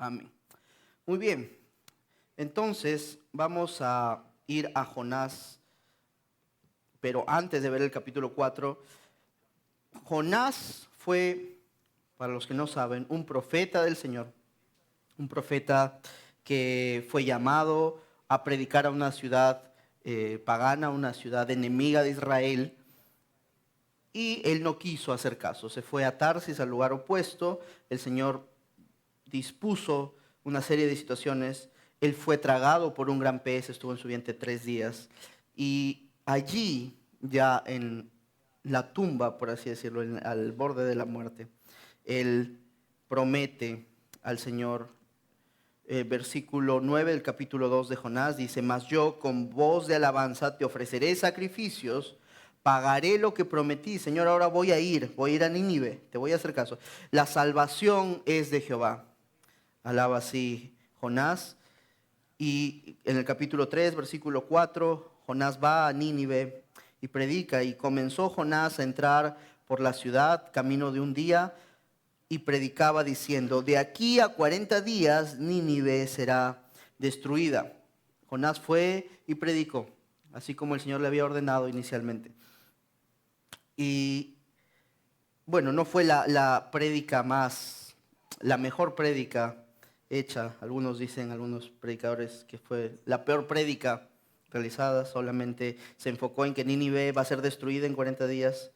Amén. Muy bien. Entonces vamos a ir a Jonás, pero antes de ver el capítulo 4, Jonás fue, para los que no saben, un profeta del Señor, un profeta que fue llamado a predicar a una ciudad pagana, una ciudad enemiga de Israel, y él no quiso hacer caso, se fue a Tarsis, al lugar opuesto. El Señor dispuso una serie de situaciones. Él fue tragado por un gran pez, estuvo en su vientre 3 días, y allí, ya en la tumba, por así decirlo, al borde de la muerte, él promete al Señor. Versículo 9 del capítulo 2 de Jonás dice: mas yo con voz de alabanza te ofreceré sacrificios, pagaré lo que prometí. Señor, ahora voy a ir a Nínive, te voy a hacer caso. La salvación es de Jehová. Alaba así Jonás. Y en el capítulo 3, versículo 4, Jonás va a Nínive y predica. Y comenzó Jonás a entrar por la ciudad, camino de un día, y predicaba diciendo: de aquí a 40 días Nínive será destruida. Jonás fue y predicó, así como el Señor le había ordenado inicialmente. Y bueno, no fue la prédica la mejor prédica hecha. Algunos dicen, algunos predicadores, que fue la peor prédica realizada. Solamente se enfocó en que Nínive va a ser destruida en 40 días.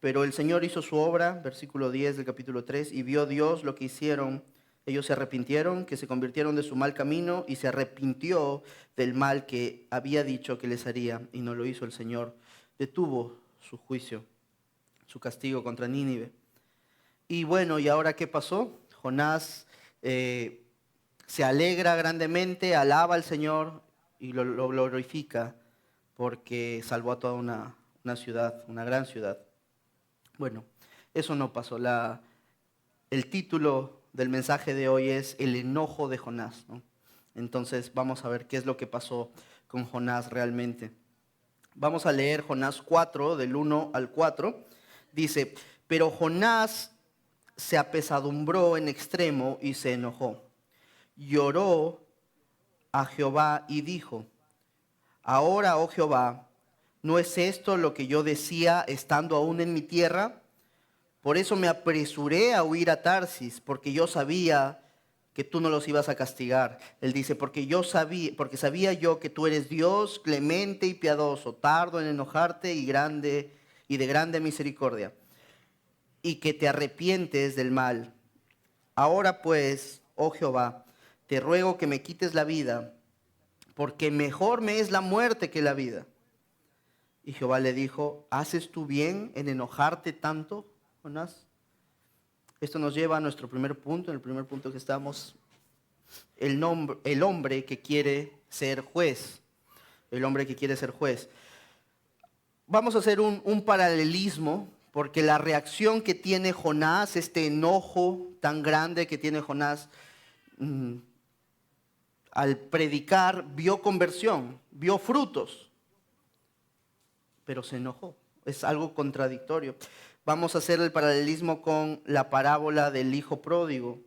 Pero el Señor hizo su obra, versículo 10 del capítulo 3, y vio Dios lo que hicieron. Ellos se arrepintieron, que se convirtieron de su mal camino, y se arrepintió del mal que había dicho que les haría, y no lo hizo el Señor. Detuvo su juicio, su castigo contra Nínive. Y bueno, ¿y ahora qué pasó? Jonás se alegra grandemente, alaba al Señor y lo glorifica porque salvó a toda una ciudad, una gran ciudad. Bueno, eso no pasó. El título del mensaje de hoy es El enojo de Jonás, ¿no? Entonces vamos a ver qué es lo que pasó con Jonás realmente. Vamos a leer Jonás 4, del 1 al 4. Dice: pero Jonás se apesadumbró en extremo y se enojó. Lloró a Jehová y dijo: ahora, oh Jehová, ¿no es esto lo que yo decía estando aún en mi tierra? Por eso me apresuré a huir a Tarsis, porque yo sabía que tú no los ibas a castigar. Él dice: porque sabía yo que tú eres Dios clemente y piadoso, tardo en enojarte y de grande misericordia, y que te arrepientes del mal. Ahora pues, oh Jehová, te ruego que me quites la vida, porque mejor me es la muerte que la vida. Y Jehová le dijo: ¿haces tú bien en enojarte tanto, Jonás? Esto nos lleva a nuestro primer punto, en el primer punto que estamos, el hombre que quiere ser juez. El hombre que quiere ser juez. Vamos a hacer un paralelismo, porque la reacción que tiene Jonás, este enojo tan grande que tiene Jonás, al predicar, vio conversión, vio frutos, pero se enojó. Es algo contradictorio. Vamos a hacer el paralelismo con la parábola del hijo pródigo.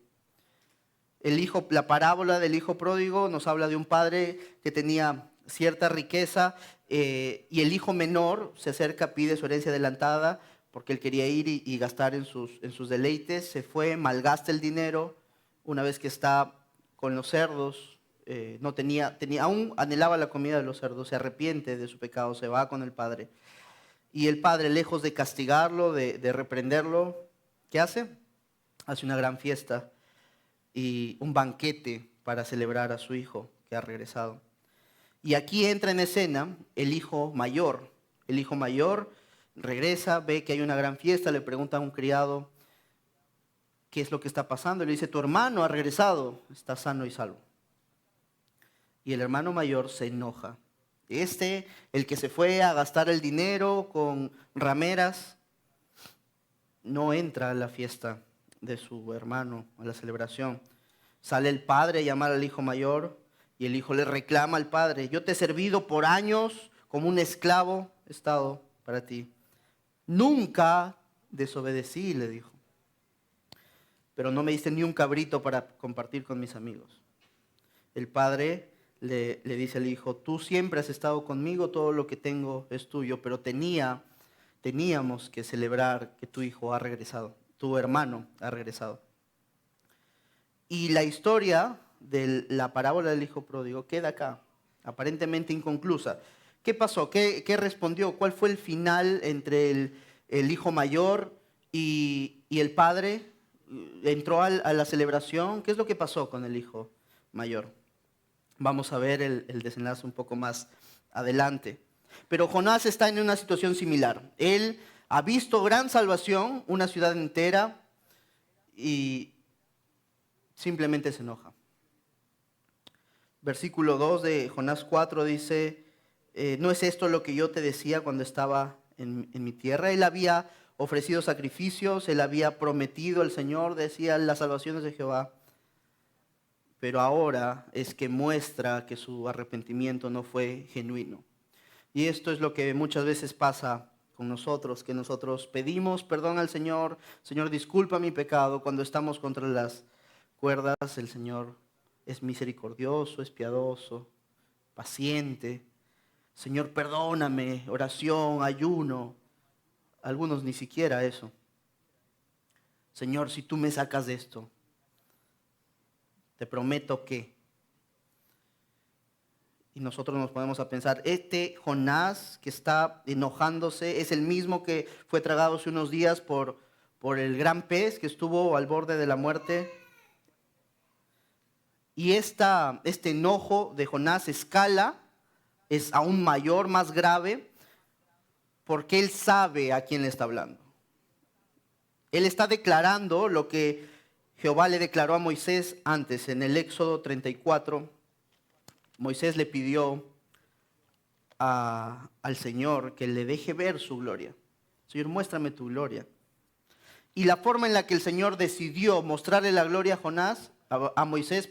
La parábola del hijo pródigo nos habla de un padre que tenía cierta riqueza y el hijo menor se acerca, pide su herencia adelantada porque él quería ir y gastar en sus deleites. Se fue, malgasta el dinero. Una vez que está con los cerdos, aún anhelaba la comida de los cerdos, se arrepiente de su pecado, se va con el padre. Y el padre, lejos de castigarlo, de reprenderlo, ¿qué hace? Hace una gran fiesta y un banquete para celebrar a su hijo que ha regresado. Y aquí entra en escena el hijo mayor. El hijo mayor regresa, ve que hay una gran fiesta, le pregunta a un criado qué es lo que está pasando. Y le dice: tu hermano ha regresado, está sano y salvo. Y el hermano mayor se enoja. El que se fue a gastar el dinero con rameras, no entra a la fiesta de su hermano, a la celebración. Sale el padre a llamar al hijo mayor y el hijo le reclama al padre: yo te he servido por años como un esclavo, he estado para ti. Nunca desobedecí, le dijo. pero no me diste ni un cabrito para compartir con mis amigos. El padre le dice al hijo, tú siempre has estado conmigo, todo lo que tengo es tuyo, pero teníamos que celebrar que tu hijo ha regresado, tu hermano ha regresado. Y la historia de la parábola del hijo pródigo queda acá, aparentemente inconclusa. ¿Qué pasó? ¿Qué respondió? ¿Cuál fue el final entre el hijo mayor y el padre? ¿Entró a la celebración? ¿Qué es lo que pasó con el hijo mayor? Vamos a ver el desenlace un poco más adelante. Pero Jonás está en una situación similar. Él ha visto gran salvación, una ciudad entera, y simplemente se enoja. Versículo 2 de Jonás 4 dice, ¿no es esto lo que yo te decía cuando estaba en mi tierra? Él había ofrecido sacrificios, él había prometido al Señor, decía las salvaciones de Jehová, pero ahora es que muestra que su arrepentimiento no fue genuino. Y esto es lo que muchas veces pasa con nosotros, que nosotros pedimos perdón al Señor, Señor, disculpa mi pecado, cuando estamos contra las cuerdas, el Señor es misericordioso, es piadoso, paciente. Señor, perdóname, oración, ayuno. Algunos ni siquiera eso. Señor, si tú me sacas de esto, te prometo que. Y nosotros nos ponemos a pensar, este Jonás que está enojándose es el mismo que fue tragado hace unos días por el gran pez que estuvo al borde de la muerte. Y este enojo de Jonás escala, es aún mayor, más grave, porque él sabe a quién le está hablando. Él está declarando lo que Jehová le declaró a Moisés antes, en el Éxodo 34. Moisés le pidió al Señor que le deje ver su gloria. Señor, muéstrame tu gloria. Y la forma en la que el Señor decidió mostrarle la gloria a Moisés,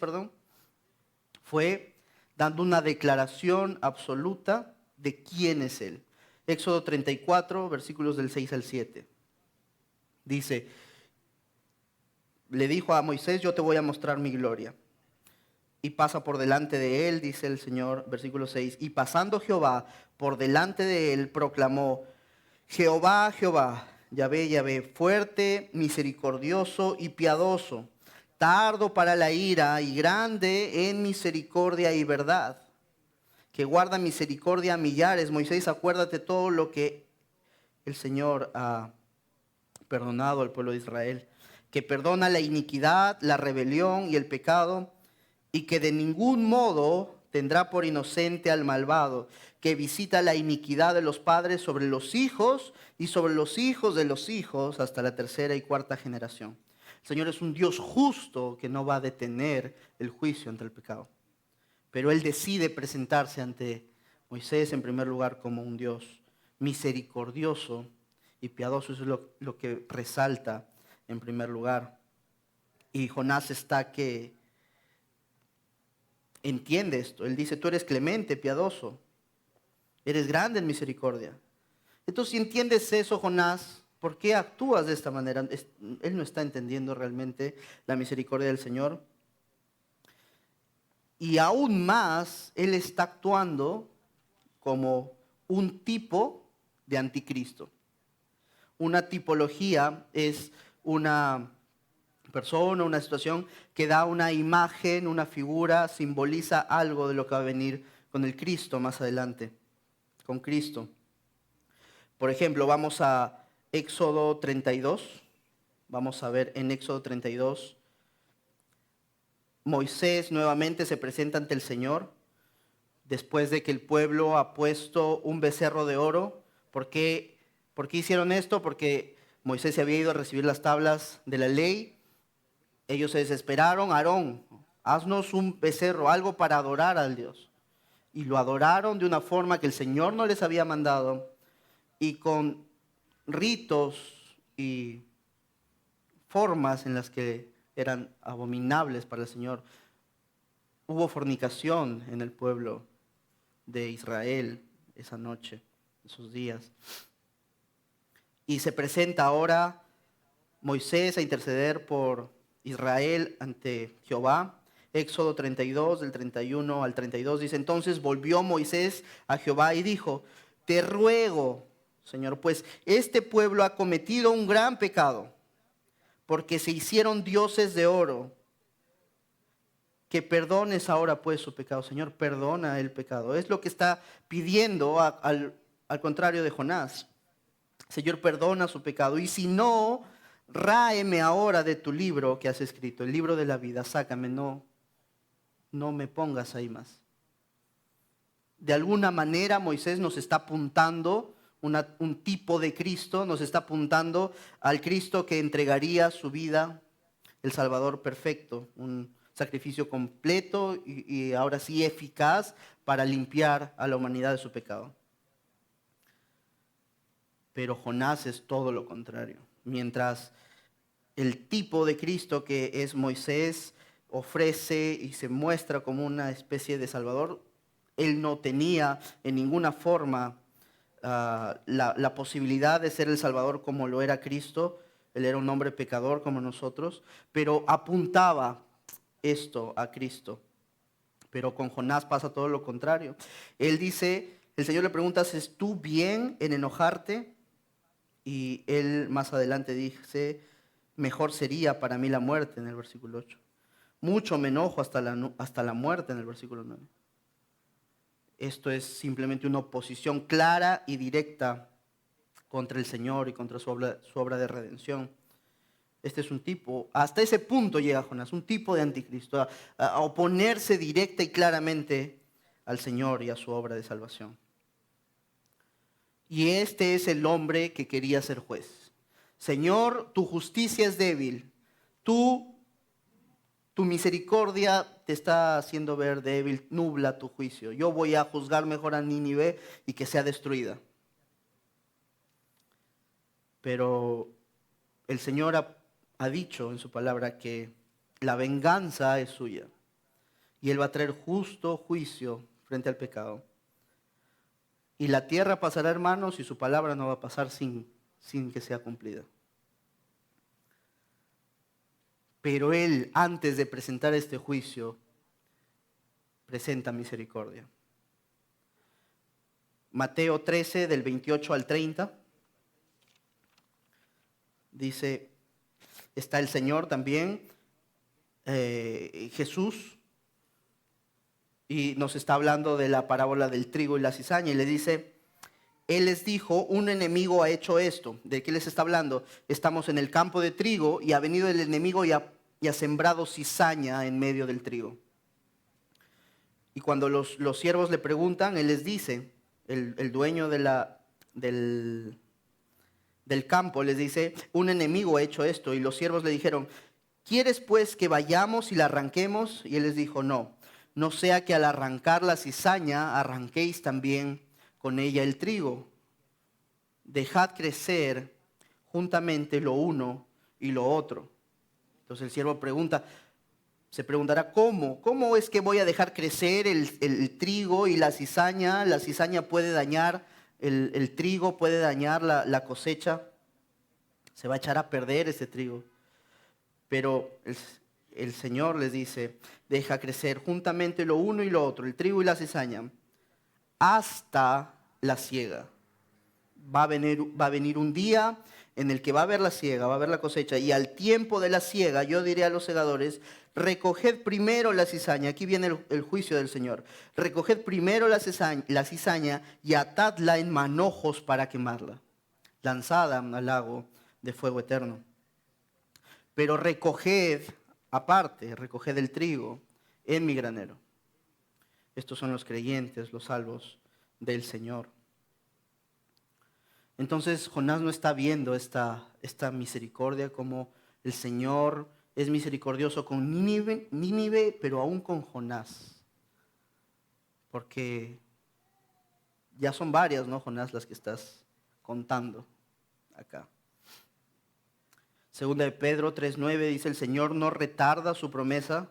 fue dando una declaración absoluta de quién es Él. Éxodo 34, versículos del 6 al 7. Dice, le dijo a Moisés, yo te voy a mostrar mi gloria. Y pasa por delante de él, dice el Señor, versículo 6. Y pasando Jehová por delante de él, proclamó, Jehová, Jehová, Yahvé, Yahvé, fuerte, misericordioso y piadoso, tardo para la ira y grande en misericordia y verdad, que guarda misericordia a millares. Moisés, acuérdate todo lo que el Señor ha perdonado al pueblo de Israel, que perdona la iniquidad, la rebelión y el pecado, y que de ningún modo tendrá por inocente al malvado, que visita la iniquidad de los padres sobre los hijos y sobre los hijos de los hijos hasta la tercera y cuarta generación. El Señor es un Dios justo que no va a detener el juicio ante el pecado. Pero Él decide presentarse ante Moisés en primer lugar como un Dios misericordioso y piadoso. Eso es lo que resalta en primer lugar. Y Jonás está que entiende esto. Él dice, tú eres clemente, piadoso, eres grande en misericordia. Entonces, si entiendes eso, Jonás, ¿por qué actúas de esta manera? Él no está entendiendo realmente la misericordia del Señor. Y aún más, él está actuando como un tipo de anticristo. Una tipología es una persona, una situación que da una imagen, una figura, simboliza algo de lo que va a venir con el Cristo más adelante, con Cristo. Por ejemplo, vamos a Éxodo 32, vamos a ver en Éxodo 32, Moisés nuevamente se presenta ante el Señor después de que el pueblo ha puesto un becerro de oro. ¿Por qué hicieron esto? Porque Moisés se había ido a recibir las tablas de la ley. Ellos se desesperaron. Aarón, haznos un becerro, algo para adorar al Dios. Y lo adoraron de una forma que el Señor no les había mandado. Y con ritos y formas en las que eran abominables para el Señor. Hubo fornicación en el pueblo de Israel esa noche, esos días. Y se presenta ahora Moisés a interceder por Israel ante Jehová. Éxodo 32, del 31 al 32 dice, entonces volvió Moisés a Jehová y dijo, te ruego, Señor, pues este pueblo ha cometido un gran pecado, porque se hicieron dioses de oro, que perdones ahora pues su pecado. Señor, perdona el pecado. Es lo que está pidiendo al contrario de Jonás. Señor, perdona su pecado. Y si no, ráeme ahora de tu libro que has escrito, el libro de la vida, sácame, no me pongas ahí más. De alguna manera Moisés nos está apuntando un tipo de Cristo, nos está apuntando al Cristo que entregaría su vida, el Salvador perfecto, un sacrificio completo y ahora sí eficaz para limpiar a la humanidad de su pecado. Pero Jonás es todo lo contrario. Mientras el tipo de Cristo que es Moisés ofrece y se muestra como una especie de Salvador, él no tenía en ninguna forma la posibilidad de ser el Salvador como lo era Cristo. Él era un hombre pecador como nosotros, pero apuntaba esto a Cristo. Pero con Jonás pasa todo lo contrario. Él dice, el Señor le pregunta, ¿haces tú bien en enojarte? Y él más adelante dice, mejor sería para mí la muerte, en el versículo 8. Mucho me enojo hasta la muerte, en el versículo 9. Esto es simplemente una oposición clara y directa contra el Señor y contra su obra de redención. Este es un tipo, hasta ese punto llega Jonás, un tipo de anticristo, a oponerse directa y claramente al Señor y a su obra de salvación. Y este es el hombre que quería ser juez. Señor, tu justicia es débil, tu misericordia te está haciendo ver débil, nubla tu juicio. Yo voy a juzgar mejor a Nínive y que sea destruida. Pero el Señor ha dicho en su palabra que la venganza es suya. Y Él va a traer justo juicio frente al pecado. Y la tierra pasará, hermanos, y su palabra no va a pasar sin que sea cumplida. Pero Él, antes de presentar este juicio, presenta misericordia. Mateo 13, del 28 al 30, dice, está el Señor también, Jesús, y nos está hablando de la parábola del trigo y la cizaña, y le dice, Él les dijo, un enemigo ha hecho esto. ¿De qué les está hablando? Estamos en el campo de trigo y ha venido el enemigo y ha sembrado cizaña en medio del trigo. Y cuando los siervos le preguntan, Él les dice, el dueño del campo les dice, un enemigo ha hecho esto. Y los siervos le dijeron, ¿quieres pues que vayamos y la arranquemos? Y Él les dijo, no sea que al arrancar la cizaña arranquéis también con ella el trigo. Dejad crecer juntamente lo uno y lo otro. Entonces el siervo se preguntará, ¿cómo es que voy a dejar crecer el trigo y la cizaña? La cizaña puede dañar el trigo, puede dañar la cosecha. Se va a echar a perder ese trigo. Pero el Señor les dice, deja crecer juntamente lo uno y lo otro, el trigo y la cizaña, hasta la siega. Va a venir un día en el que va a haber la siega, va a haber la cosecha, y al tiempo de la siega yo diré a los segadores, recoged primero la cizaña. Aquí viene el juicio del Señor. Recoged primero la cizaña y atadla en manojos para quemarla, lanzada al lago de fuego eterno. Pero recoged el trigo en mi granero. Estos son los creyentes, los salvos del Señor. Entonces Jonás no está viendo esta misericordia, como el Señor es misericordioso con Nínive, pero aún con Jonás. Porque ya son varias, ¿no, Jonás, las que estás contando acá? Segunda de Pedro 3:9 dice, el Señor no retarda su promesa.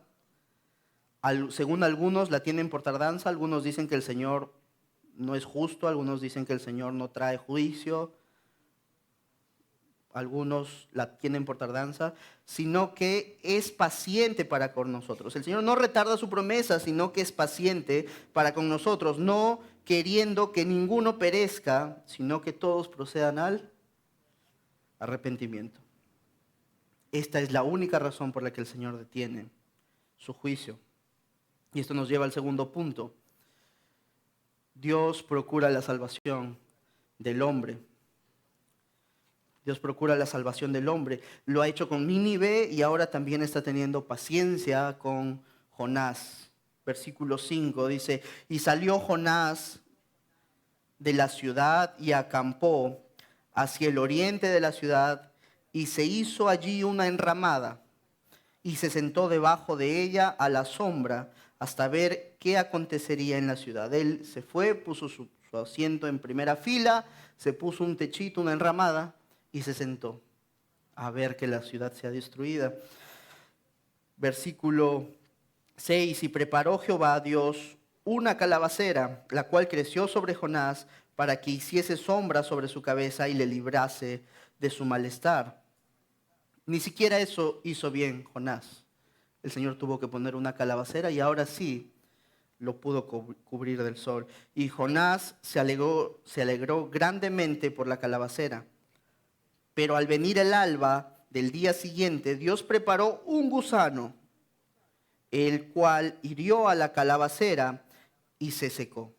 Según algunos la tienen por tardanza, algunos dicen que el Señor no es justo, algunos dicen que el Señor no trae juicio. algunos la tienen por tardanza, sino que es paciente para con nosotros. El Señor no retarda su promesa, sino que es paciente para con nosotros, no queriendo que ninguno perezca, sino que todos procedan al arrepentimiento. Esta es la única razón por la que el Señor detiene su juicio. Y esto nos lleva al segundo punto. Dios procura la salvación del hombre. Dios procura la salvación del hombre. Lo ha hecho con Nínive y ahora también está teniendo paciencia con Jonás. Versículo 5 dice, y salió Jonás de la ciudad y acampó hacia el oriente de la ciudad y se hizo allí una enramada y se sentó debajo de ella a la sombra hasta ver qué acontecería en la ciudad. Él se fue, puso su asiento en primera fila, se puso un techito, una enramada, y se sentó a ver que la ciudad sea destruida. Versículo 6, y preparó Jehová Dios una calabacera, la cual creció sobre Jonás, para que hiciese sombra sobre su cabeza y le librase de su malestar. Ni siquiera eso hizo bien Jonás. El Señor tuvo que poner una calabacera y ahora sí lo pudo cubrir del sol. Y Jonás se alegró grandemente por la calabacera. Pero al venir el alba del día siguiente, Dios preparó un gusano, el cual hirió a la calabacera y se secó.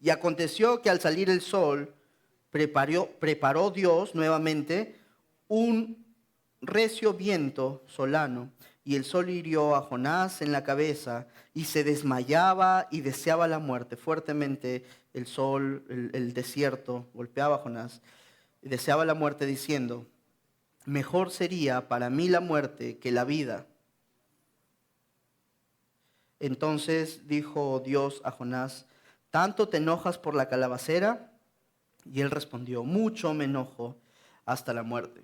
Y aconteció que al salir el sol, preparó Dios nuevamente un recio viento solano, y el sol hirió a Jonás en la cabeza, y se desmayaba y deseaba la muerte. Fuertemente el sol, el desierto, golpeaba a Jonás. Deseaba la muerte diciendo, mejor sería para mí la muerte que la vida. Entonces dijo Dios a Jonás, ¿tanto te enojas por la calabacera? Y él respondió, mucho me enojo hasta la muerte.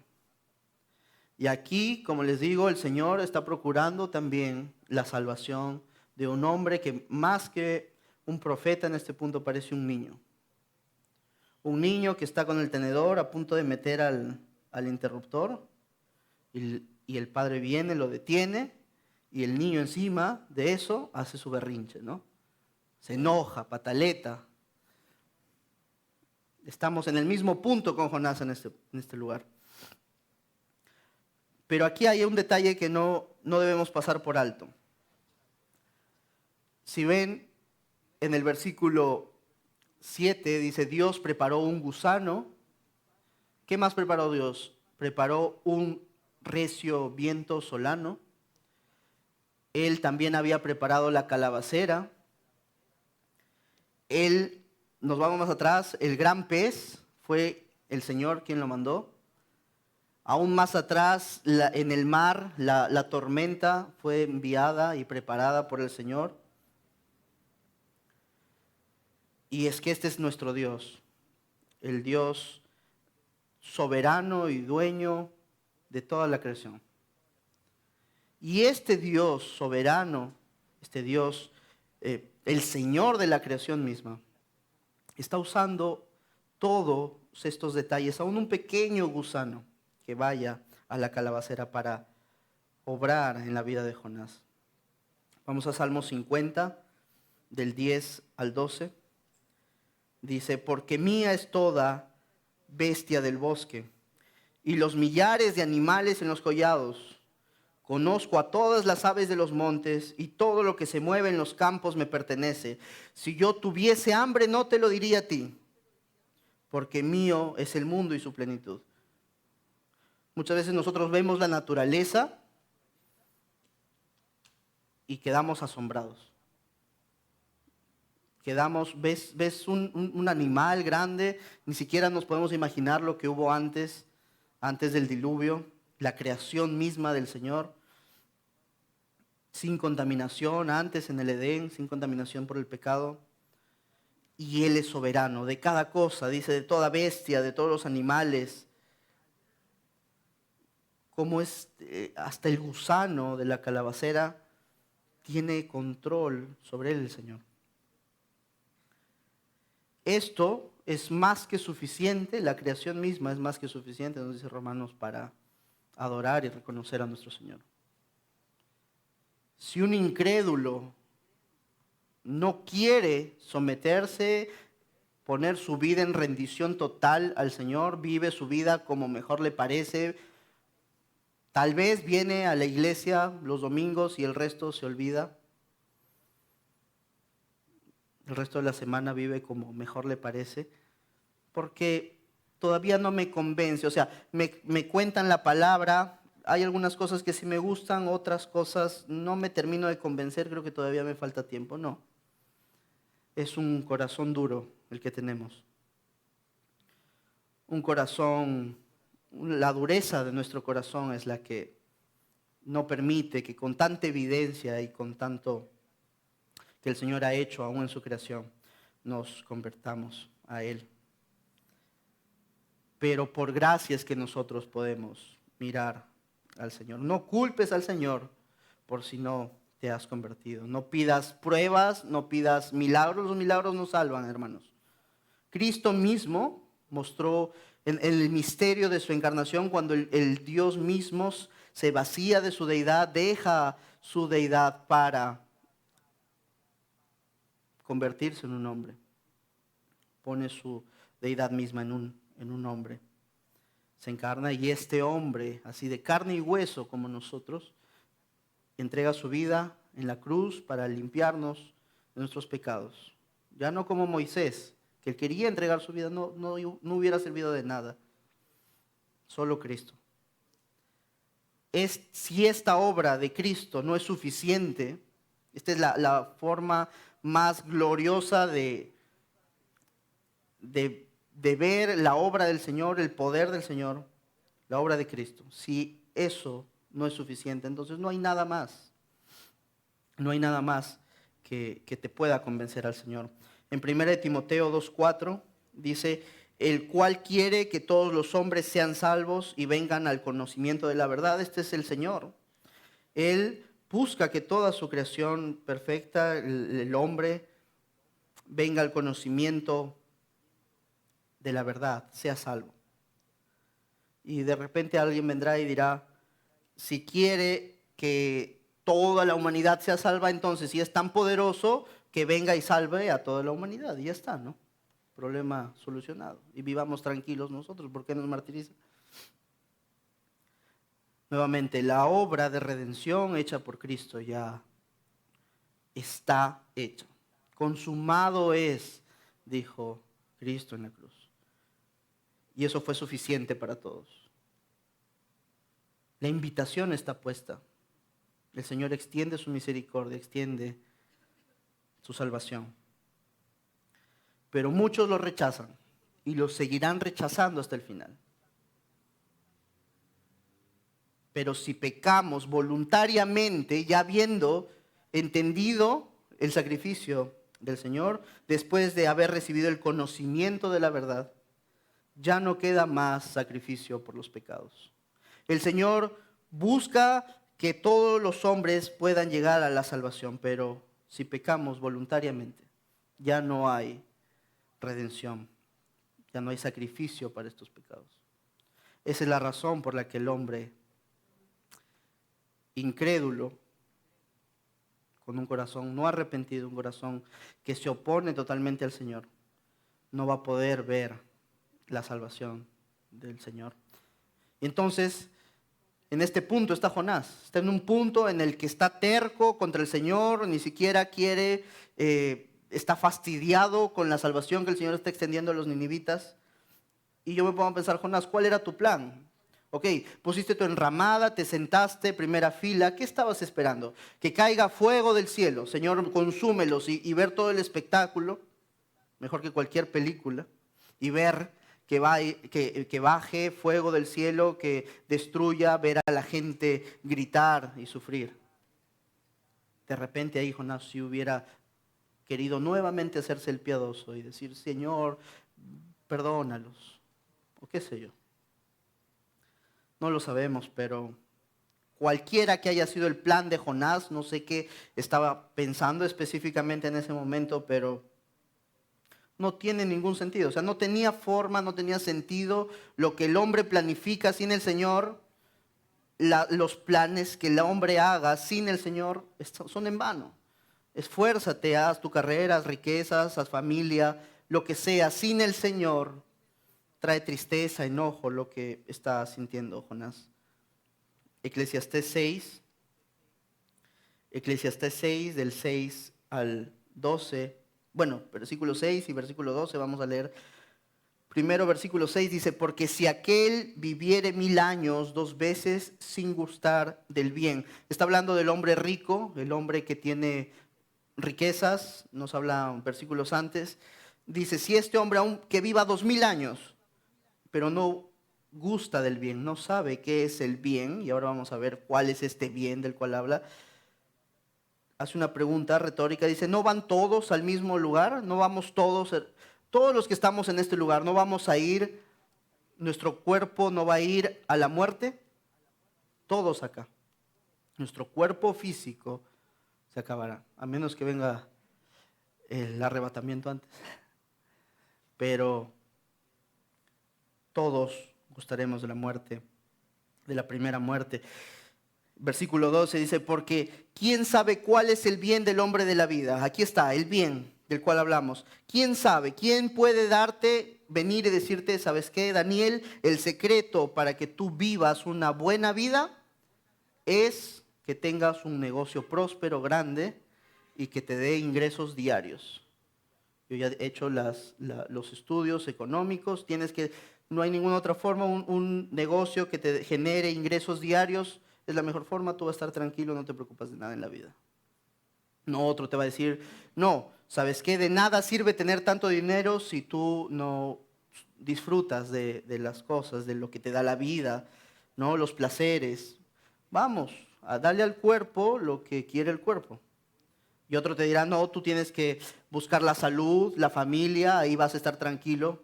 Y aquí, como les digo, el Señor está procurando también la salvación de un hombre que más que un profeta en este punto parece un niño. Un niño que está con el tenedor a punto de meter al interruptor y el padre viene, lo detiene y el niño encima de eso hace su berrinche, ¿no? Se enoja, pataleta. Estamos en el mismo punto con Jonás en este lugar. Pero aquí hay un detalle que no debemos pasar por alto. Si ven en el versículo 7 dice, Dios preparó un gusano. ¿Qué más preparó Dios? Preparó un recio viento solano. Él también había preparado la calabacera. Nos vamos más atrás, el gran pez fue el Señor quien lo mandó. Aún más atrás, en el mar, la tormenta fue enviada y preparada por el Señor. Y es que este es nuestro Dios, el Dios soberano y dueño de toda la creación. Y este Dios soberano, este Dios, el Señor de la creación misma, está usando todos estos detalles, aún un pequeño gusano que vaya a la calabacera para obrar en la vida de Jonás. Vamos a Salmo 50, del 10 al 12. Dice, porque mía es toda bestia del bosque y los millares de animales en los collados. Conozco a todas las aves de los montes y todo lo que se mueve en los campos me pertenece. Si yo tuviese hambre no te lo diría a ti, porque mío es el mundo y su plenitud. Muchas veces nosotros vemos la naturaleza y quedamos asombrados. Ves un animal grande, ni siquiera nos podemos imaginar lo que hubo antes del diluvio, la creación misma del Señor, sin contaminación, antes en el Edén, sin contaminación por el pecado. Y Él es soberano de cada cosa, dice, de toda bestia, de todos los animales. Como hasta el gusano de la calabacera tiene control sobre él el Señor. Esto es más que suficiente, la creación misma es más que suficiente, nos dice Romanos, para adorar y reconocer a nuestro Señor. Si un incrédulo no quiere someterse, poner su vida en rendición total al Señor, vive su vida como mejor le parece, tal vez viene a la iglesia los domingos y el resto se olvida, el resto de la semana vive como mejor le parece, porque todavía no me convence. O sea, me cuentan la palabra, hay algunas cosas que sí me gustan, otras cosas no me termino de convencer, creo que todavía me falta tiempo. No, es un corazón duro el que tenemos. Un corazón, la dureza de nuestro corazón es la que no permite que con tanta evidencia y con tanto que el Señor ha hecho aún en su creación, nos convertamos a Él. Pero por gracia es que nosotros podemos mirar al Señor. No culpes al Señor por si no te has convertido. No pidas pruebas, no pidas milagros. Los milagros no salvan, hermanos. Cristo mismo mostró en el misterio de su encarnación, cuando el Dios mismo se vacía de su deidad, deja su deidad para convertirse en un hombre. Pone su deidad misma en un hombre. Se encarna y este hombre, así de carne y hueso como nosotros, entrega su vida en la cruz para limpiarnos de nuestros pecados. Ya no como Moisés, que él quería entregar su vida, no hubiera servido de nada. Solo Cristo. Si esta obra de Cristo no es suficiente, esta es la forma más gloriosa de ver la obra del Señor, el poder del Señor, la obra de Cristo. Si eso no es suficiente, entonces no hay nada más. No hay nada más que te pueda convencer al Señor. En 1 Timoteo 2:4 dice: el cual quiere que todos los hombres sean salvos y vengan al conocimiento de la verdad. Este es el Señor. Él busca que toda su creación perfecta, el hombre, venga al conocimiento de la verdad, sea salvo. Y de repente alguien vendrá y dirá: si quiere que toda la humanidad sea salva, entonces si es tan poderoso, que venga y salve a toda la humanidad. Y ya está, ¿no? Problema solucionado. Y vivamos tranquilos nosotros. ¿Por qué nos martirizan? Nuevamente, la obra de redención hecha por Cristo ya está hecha. Consumado es, dijo Cristo en la cruz. Y eso fue suficiente para todos. La invitación está puesta. El Señor extiende su misericordia, extiende su salvación. Pero muchos lo rechazan y lo seguirán rechazando hasta el final. Pero si pecamos voluntariamente, ya habiendo entendido el sacrificio del Señor, después de haber recibido el conocimiento de la verdad, ya no queda más sacrificio por los pecados. El Señor busca que todos los hombres puedan llegar a la salvación, pero si pecamos voluntariamente, ya no hay redención, ya no hay sacrificio para estos pecados. Esa es la razón por la que el hombre incrédulo, con un corazón no arrepentido, un corazón que se opone totalmente al Señor, no va a poder ver la salvación del Señor. Y entonces, en este punto está Jonás. Está en un punto en el que está terco contra el Señor, ni siquiera quiere, está fastidiado con la salvación que el Señor está extendiendo a los ninivitas. Y yo me pongo a pensar: Jonás, ¿cuál era tu plan? Ok, pusiste tu enramada, te sentaste, primera fila. ¿Qué estabas esperando? ¿Que caiga fuego del cielo? Señor, consúmelos y ver todo el espectáculo, mejor que cualquier película, y ver que baje fuego del cielo, que destruya, ver a la gente gritar y sufrir. De repente ahí Jonás, si hubiera querido nuevamente hacerse el piadoso y decir: Señor, perdónalos, o qué sé yo. No lo sabemos, pero cualquiera que haya sido el plan de Jonás, no sé qué estaba pensando específicamente en ese momento, pero no tiene ningún sentido. O sea, no tenía forma, no tenía sentido. Lo que el hombre planifica sin el Señor, los planes que el hombre haga sin el Señor son en vano. Esfuérzate, haz tu carrera, haz riquezas, haz familia, lo que sea, sin el Señor trae tristeza, enojo, lo que está sintiendo Jonás. Eclesiastés 6, del 6 al 12, bueno, versículo 6 y versículo 12 vamos a leer. Primero versículo 6 dice, porque si aquel viviere 1000 años 2 veces sin gustar del bien. Está hablando del hombre rico, el hombre que tiene riquezas, nos habla versículos antes. Dice, si este hombre aún que viva 2000 años, pero no gusta del bien, no sabe qué es el bien, y ahora vamos a ver cuál es este bien del cual habla, hace una pregunta retórica, dice, ¿no van todos al mismo lugar? ¿No vamos todos los que estamos en este lugar, no vamos a ir, nuestro cuerpo no va a ir a la muerte? Todos acá. Nuestro cuerpo físico se acabará, a menos que venga el arrebatamiento antes. Pero todos gustaremos de la muerte, de la primera muerte. Versículo 12 dice, porque ¿quién sabe cuál es el bien del hombre de la vida? Aquí está, el bien del cual hablamos. ¿Quién sabe? ¿Quién puede darte, venir y decirte, ¿sabes qué, Daniel? El secreto para que tú vivas una buena vida es que tengas un negocio próspero, grande, y que te dé ingresos diarios. Yo ya he hecho los estudios económicos, no hay ninguna otra forma, un negocio que te genere ingresos diarios es la mejor forma, tú vas a estar tranquilo, no te preocupas de nada en la vida. No, otro te va a decir, no, ¿sabes qué? De nada sirve tener tanto dinero si tú no disfrutas de las cosas, de lo que te da la vida, ¿no? Los placeres. Vamos a darle al cuerpo lo que quiere el cuerpo. Y otro te dirá, no, tú tienes que buscar la salud, la familia, ahí vas a estar tranquilo.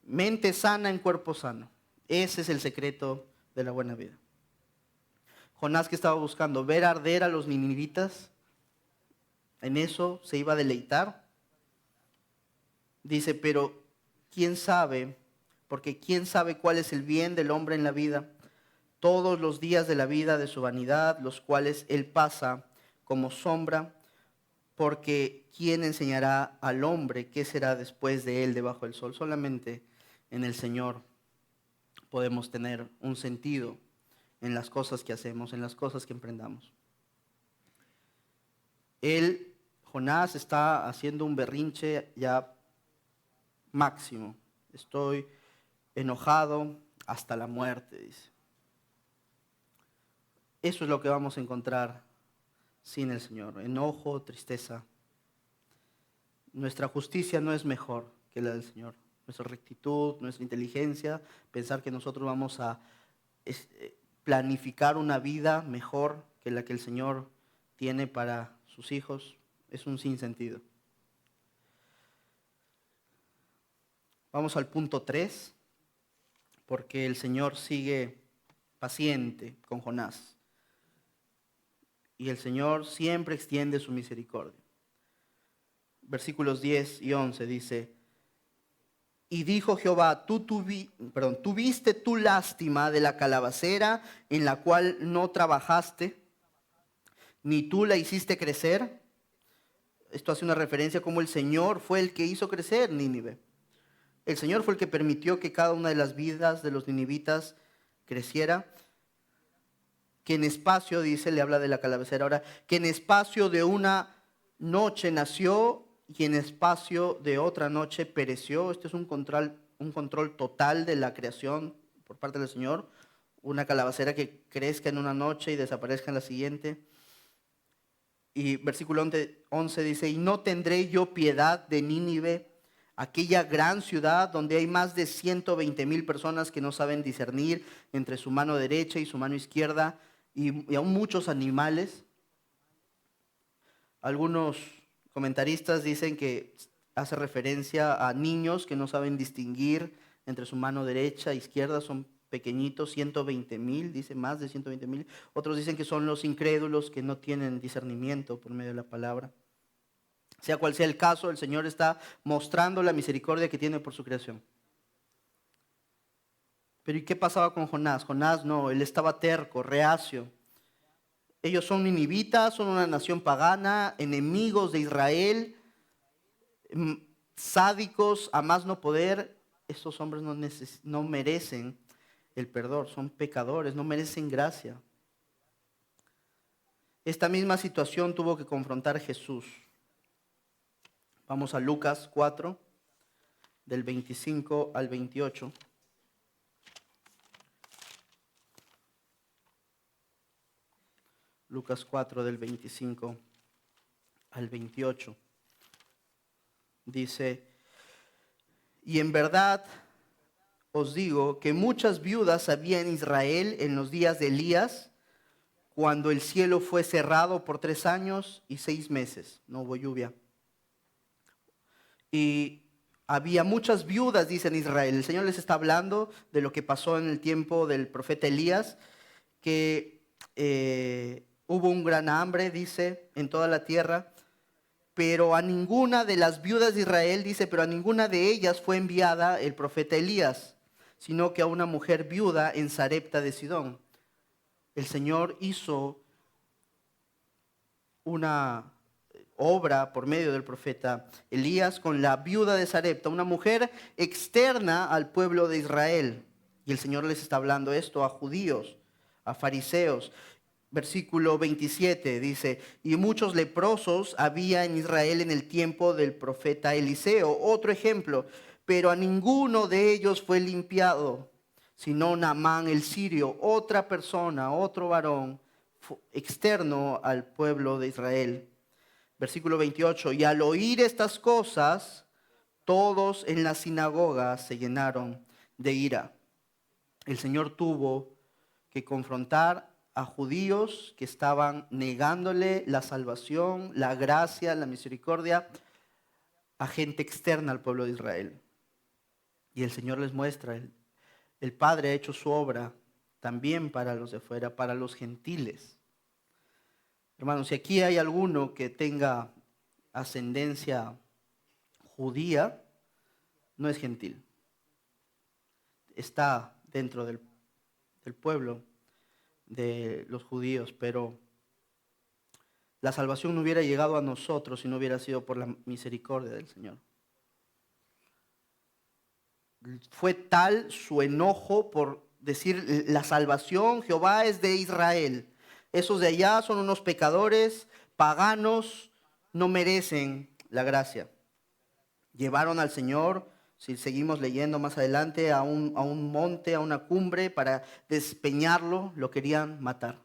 Mente sana en cuerpo sano. Ese es el secreto de la buena vida. Jonás, que estaba buscando ver arder a los ninivitas, en eso se iba a deleitar. Dice, pero ¿quién sabe? Porque ¿quién sabe cuál es el bien del hombre en la vida? Todos los días de la vida de su vanidad, los cuales él pasa como sombra, porque ¿quién enseñará al hombre qué será después de él debajo del sol? Solamente en el Señor podemos tener un sentido en las cosas que hacemos, en las cosas que emprendamos. Jonás, está haciendo un berrinche ya máximo. Estoy enojado hasta la muerte, dice. Eso es lo que vamos a encontrar sin el Señor. Enojo, tristeza. Nuestra justicia no es mejor que la del Señor. Nuestra rectitud, nuestra inteligencia, pensar que nosotros vamos a planificar una vida mejor que la que el Señor tiene para sus hijos, es un sinsentido. Vamos al punto 3, porque el Señor sigue paciente con Jonás. Y el Señor siempre extiende su misericordia. Versículos 10 y 11 dice, y dijo Jehová, ¿tuviste tú lástima de la calabacera en la cual no trabajaste, ni tú la hiciste crecer? Esto hace una referencia a cómo el Señor fue el que hizo crecer Nínive. El Señor fue el que permitió que cada una de las vidas de los ninivitas creciera. Que en espacio, dice, le habla de la calabacera ahora, que en espacio de una noche nació y en espacio de otra noche pereció. Este es un control total de la creación por parte del Señor. Una calabacera que crezca en una noche y desaparezca en la siguiente. Y versículo 11 dice, y no tendré yo piedad de Nínive, aquella gran ciudad donde hay más de 120,000 personas que no saben discernir entre su mano derecha y su mano izquierda, y aún muchos animales. Algunos comentaristas dicen que hace referencia a niños que no saben distinguir entre su mano derecha e izquierda, son pequeñitos, 120,000, dice más de 120,000. Otros dicen que son los incrédulos que no tienen discernimiento por medio de la palabra. Sea cual sea el caso, el Señor está mostrando la misericordia que tiene por su creación. Pero ¿y qué pasaba con Jonás? Jonás no, él estaba terco, reacio. Ellos son ninivitas, son una nación pagana, enemigos de Israel, mm, sádicos a más no poder. Estos hombres no merecen el perdón, son pecadores, no merecen gracia. Esta misma situación tuvo que confrontar Jesús. Vamos a Lucas 4, del 25 al 28. Lucas 4, del 25 al 28. Dice, y en verdad os digo que muchas viudas había en Israel en los días de Elías, cuando el cielo fue cerrado por 3 años y 6 meses. No hubo lluvia. Y había muchas viudas, dice, en Israel. El Señor les está hablando de lo que pasó en el tiempo del profeta Elías, que hubo un gran hambre, dice, en toda la tierra. Pero a ninguna de las viudas de Israel, dice, pero a ninguna de ellas fue enviada el profeta Elías, sino que a una mujer viuda en Sarepta de Sidón. El Señor hizo una obra por medio del profeta Elías con la viuda de Sarepta, una mujer externa al pueblo de Israel. Y el Señor les está hablando esto a judíos, a fariseos. Versículo 27 dice, y muchos leprosos había en Israel en el tiempo del profeta Eliseo. Otro ejemplo, pero a ninguno de ellos fue limpiado, sino Naamán el sirio, otra persona, otro varón externo al pueblo de Israel. Versículo 28, y al oír estas cosas, todos en la sinagoga se llenaron de ira. El Señor tuvo que confrontar a judíos que estaban negándole la salvación, la gracia, la misericordia a gente externa al pueblo de Israel. Y el Señor les muestra, el Padre ha hecho su obra también para los de fuera, para los gentiles. Hermanos, si aquí hay alguno que tenga ascendencia judía, no es gentil. Está dentro del pueblo de los judíos, pero la salvación no hubiera llegado a nosotros si no hubiera sido por la misericordia del Señor. Fue tal su enojo por decir la salvación, Jehová es de Israel. Esos de allá son unos pecadores, paganos, no merecen la gracia. Llevaron al Señor, si seguimos leyendo más adelante, a un monte, a una cumbre para despeñarlo, lo querían matar.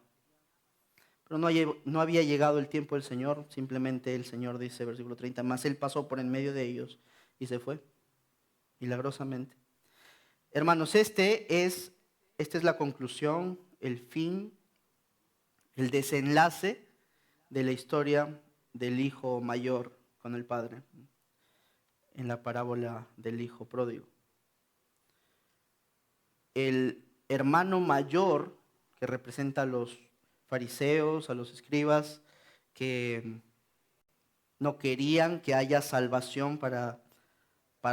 Pero no había llegado el tiempo del Señor, simplemente el Señor dice, versículo 30, mas Él pasó por en medio de ellos y se fue, milagrosamente. Hermanos, esta es la conclusión, el fin, el desenlace de la historia del hijo mayor con el padre, en la parábola del hijo pródigo. El hermano mayor, que representa a los fariseos, a los escribas, que no querían que haya salvación para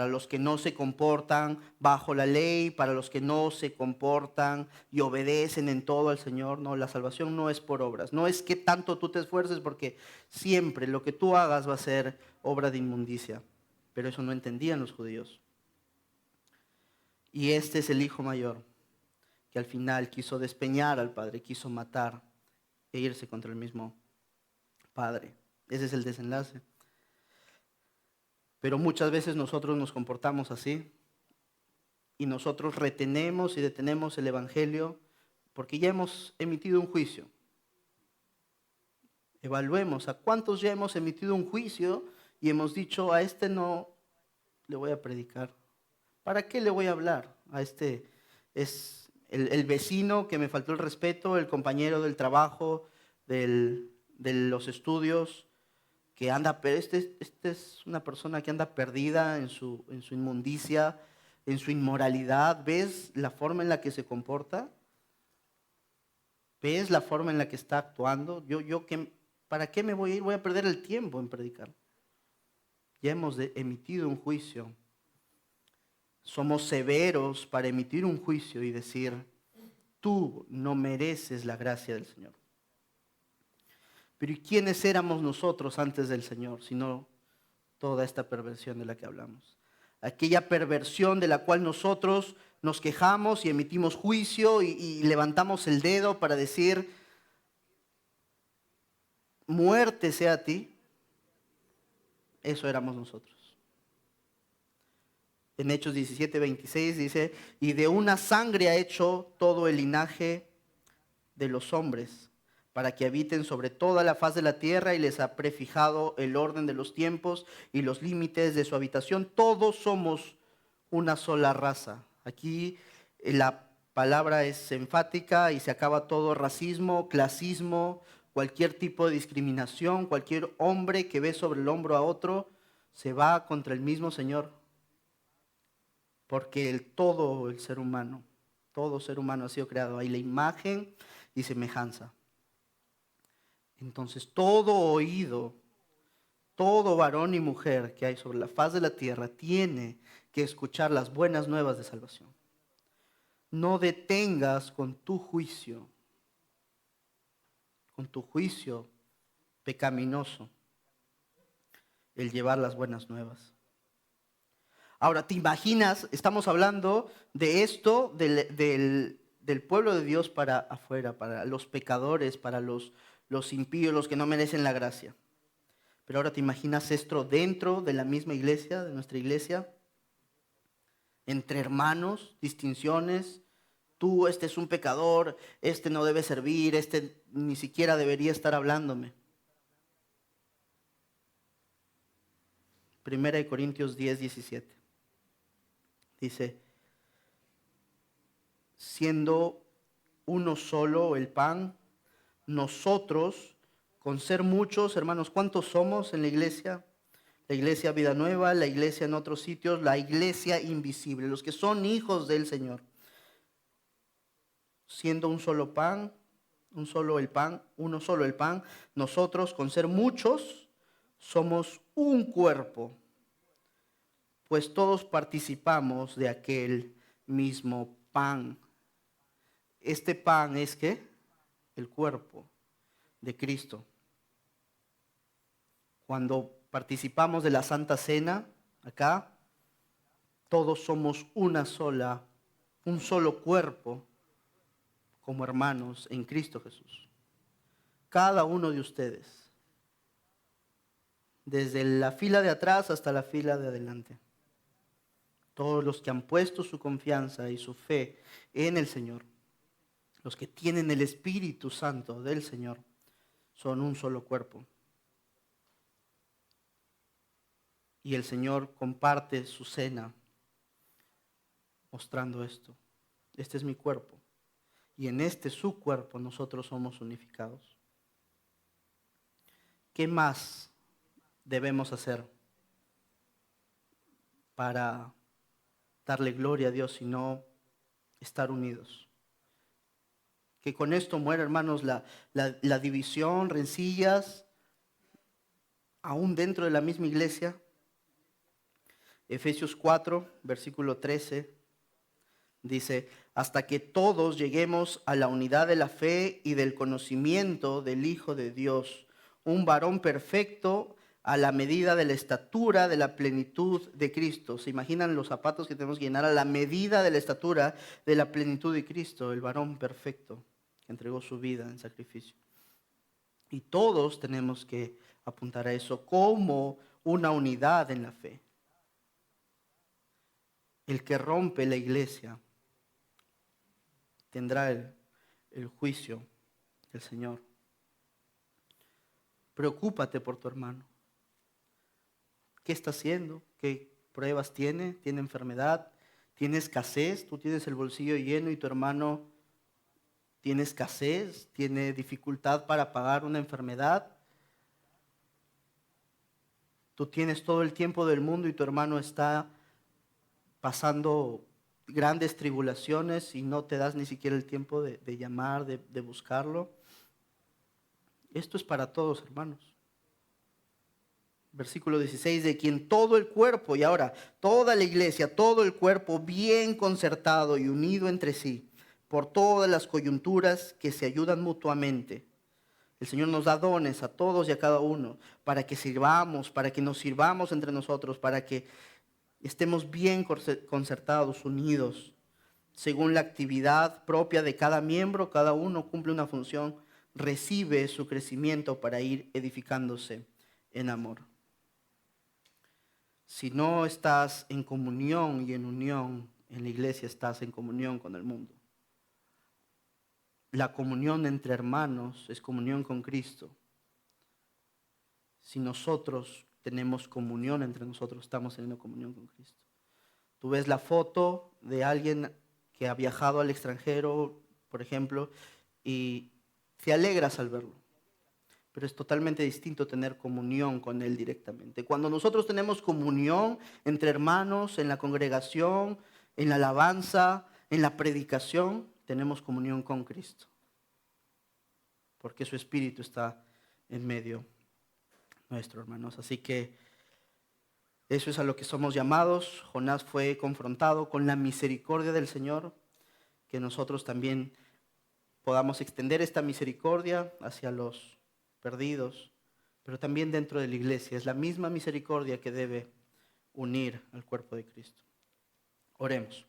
los que no se comportan bajo la ley, para los que no se comportan y obedecen en todo al Señor. No, la salvación no es por obras. No es que tanto tú te esfuerces, porque siempre lo que tú hagas va a ser obra de inmundicia. Pero eso no entendían los judíos. Y este es el hijo mayor, que al final quiso despeñar al padre, quiso matar e irse contra el mismo padre. Ese es el desenlace. Pero muchas veces nosotros nos comportamos así y nosotros retenemos y detenemos el evangelio porque ya hemos emitido un juicio. Evaluemos a cuántos ya hemos emitido un juicio y hemos dicho, a este no le voy a predicar. ¿Para qué le voy a hablar? A este es el vecino que me faltó el respeto, el compañero del trabajo, de los estudios, que anda, pero este es una persona que anda perdida en su inmundicia, en su inmoralidad. ¿Ves la forma en la que se comporta? ¿Ves la forma en la que está actuando? ¿Para qué me voy a ir? Voy a perder el tiempo en predicar. ya hemos emitido un juicio. Somos severos para emitir un juicio y decir, tú no mereces la gracia del Señor. Pero ¿y quiénes éramos nosotros antes del Señor, sino toda esta perversión de la que hablamos? Aquella perversión de la cual nosotros nos quejamos y emitimos juicio y levantamos el dedo para decir, muerte sea a ti. Eso éramos nosotros. En Hechos 17:26 dice, y de una sangre ha hecho todo el linaje de los hombres, para que habiten sobre toda la faz de la tierra, y les ha prefijado el orden de los tiempos y los límites de su habitación. Todos somos una sola raza. Aquí la palabra es enfática y se acaba todo racismo, clasismo, cualquier tipo de discriminación. Cualquier hombre que ve sobre el hombro a otro se va contra el mismo Señor. Porque todo ser humano ha sido creado. Hay la imagen y semejanza. Entonces todo oído, todo varón y mujer que hay sobre la faz de la tierra tiene que escuchar las buenas nuevas de salvación. No detengas con tu juicio pecaminoso, el llevar las buenas nuevas. Ahora, ¿te imaginas? Estamos hablando de esto, del pueblo de Dios para afuera, para los pecadores, para los impíos, los que no merecen la gracia. Pero ahora te imaginas esto dentro de la misma iglesia, de nuestra iglesia, entre hermanos, distinciones. Tú, este es un pecador, este no debe servir, este ni siquiera debería estar hablándome. 1 Corintios 10:17. Dice, siendo uno solo el pan, nosotros, con ser muchos, hermanos, ¿cuántos somos en la iglesia? La iglesia Vida Nueva, la iglesia en otros sitios, la iglesia invisible, los que son hijos del Señor. Siendo un solo pan, uno solo el pan, nosotros, con ser muchos, somos un cuerpo, pues todos participamos de aquel mismo pan. Este pan es ¿qué? El cuerpo de Cristo. Cuando participamos de la Santa Cena, acá, todos somos un solo cuerpo, como hermanos en Cristo Jesús. Cada uno de ustedes, desde la fila de atrás hasta la fila de adelante. Todos los que han puesto su confianza y su fe en el Señor, los que tienen el Espíritu Santo del Señor, son un solo cuerpo. Y el Señor comparte su cena mostrando esto. Este es mi cuerpo. Y en este su cuerpo nosotros somos unificados. ¿Qué más debemos hacer para darle gloria a Dios sino estar unidos? Que con esto muera, hermanos, la división, rencillas, aún dentro de la misma iglesia. Efesios 4, versículo 13, dice, hasta que todos lleguemos a la unidad de la fe y del conocimiento del Hijo de Dios, un varón perfecto a la medida de la estatura de la plenitud de Cristo. ¿Se imaginan los zapatos que tenemos que llenar? A la medida de la estatura de la plenitud de Cristo, el varón perfecto que entregó su vida en sacrificio. Y todos tenemos que apuntar a eso como una unidad en la fe. El que rompe la iglesia tendrá el juicio del Señor. Preocúpate por tu hermano. ¿Qué está haciendo? ¿Qué pruebas tiene? ¿Tiene enfermedad? ¿Tiene escasez? Tú tienes el bolsillo lleno y tu hermano tiene escasez, tiene dificultad para pagar una enfermedad. Tú tienes todo el tiempo del mundo y tu hermano está pasando grandes tribulaciones y no te das ni siquiera el tiempo de llamar, de buscarlo. Esto es para todos, hermanos. versículo 16, de quien todo el cuerpo, y ahora toda la iglesia, todo el cuerpo bien concertado y unido entre sí, por todas las coyunturas que se ayudan mutuamente. El Señor nos da dones a todos y a cada uno para que sirvamos, para que nos sirvamos entre nosotros, para que estemos bien concertados, unidos, según la actividad propia de cada miembro. Cada uno cumple una función, recibe su crecimiento para ir edificándose en amor. Si no estás en comunión y en unión en la iglesia, estás en comunión con el mundo. La comunión entre hermanos es comunión con Cristo. Si nosotros tenemos comunión entre nosotros, estamos teniendo comunión con Cristo. Tú ves la foto de alguien que ha viajado al extranjero, por ejemplo, y te alegras al verlo. Pero es totalmente distinto tener comunión con Él directamente. Cuando nosotros tenemos comunión entre hermanos, en la congregación, en la alabanza, en la predicación, tenemos comunión con Cristo. Porque su Espíritu está en medio nuestro, hermanos. Así que eso es a lo que somos llamados. Jonás fue confrontado con la misericordia del Señor, que nosotros también podamos extender esta misericordia hacia los perdidos, pero también dentro de la iglesia. Es la misma misericordia que debe unir al cuerpo de Cristo. Oremos.